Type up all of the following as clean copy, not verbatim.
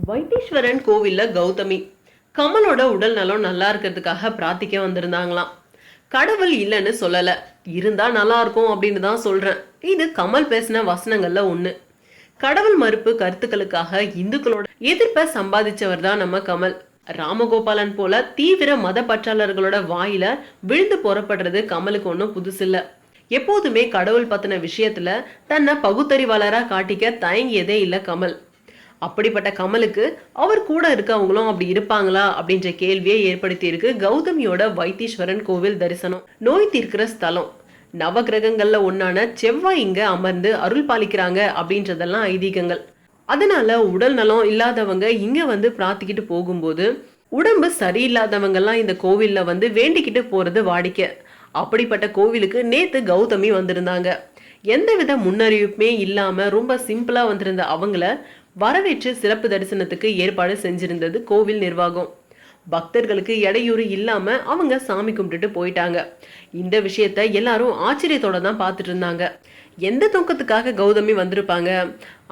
வைத்தீஸ்வரன் கோவில்ல கௌதமி கமலோட உடல் நலம் நல்லா இருக்கிறதுக்காக பிரார்த்திக்க வந்திருந்தாங்களாம். கடவுள் இல்லைன்னு சொல்லல, இருந்தா நல்லா இருக்கும் அப்படின்னு தான் சொல்றேன். இது கமல் பேசின வசனங்கள்ல ஒண்ணு. கடவுள் மறுப்பு கருத்துக்களுக்காக இந்துக்களோட எதிர்ப்பை சம்பாதிச்சவர் தான் நம்ம கமல். ராமகோபாலன் போல தீவிர மத பற்றாளர்களோட வாயில விழுந்து புறப்படுறது கமலுக்கு ஒன்றும் புதுசு இல்ல. எப்போதுமே கடவுள் பத்தின விஷயத்துல தன்னை பகுத்தறிவாளரா காட்டிக்க தயங்கியதே இல்ல கமல். அப்படிப்பட்ட கமலுக்கு அவர் கூட இருக்கவங்களும் அப்படி இருப்பாங்களா அப்படின்ற கேள்வியை ஏற்படுத்தி இருக்கு கௌதமியோட வைத்தீஸ்வரன் கோவில் தரிசனம். நோய் தீர்க்கிற ஸ்தலம், நவ கிரகங்கள்ல ஒன்னான செவ்வாய் இங்க அமர்ந்து அருள் பாலிக்கிறாங்க அப்படின்றதெல்லாம் ஐதீகங்கள். அதனால உடல் நலம் இல்லாதவங்க இங்க வந்து பிரார்த்திக்கிட்டு போகும்போது உடம்பு சரியில்லாதவங்க எல்லாம் இந்த கோவில்ல வந்து வேண்டிக்கிட்டு போறது வாடிக்கை. அப்படிப்பட்ட கோவிலுக்கு நேத்து கௌதமி வந்திருந்தாங்க. எந்தவித முன்னறிவிப்புமே இல்லாம ரொம்ப சிம்பிளா வந்திருந்த அவங்கள வரவேற்று சிறப்பு தரிசனத்துக்கு ஏற்பாடு செஞ்சிருந்தது கோவில் நிர்வாகம். பக்தர்களுக்கு இடையூறு இல்லாம அவங்க சாமி கும்பிட்டுட்டு போயிட்டாங்க. இந்த விஷயத்த எல்லாரும் ஆச்சரியத்தோட தான் பார்த்துட்டு இருந்தாங்க. எந்த நோக்கத்துக்காக கௌதமி வந்திருப்பாங்க?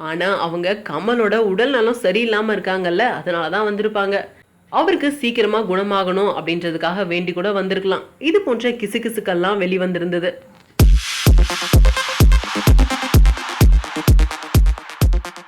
ஆனா அவங்க கமலோட உடல் நலம் சரியில்லாம இருக்காங்கல்ல, அதனாலதான் வந்திருப்பாங்க. அவருக்கு சீக்கிரமா குணமாகணும் அப்படின்றதுக்காக வேண்டி கூட வந்திருக்கலாம். இது போன்ற கிசுகிசுக்கெல்லாம் வெளிவந்திருந்தது.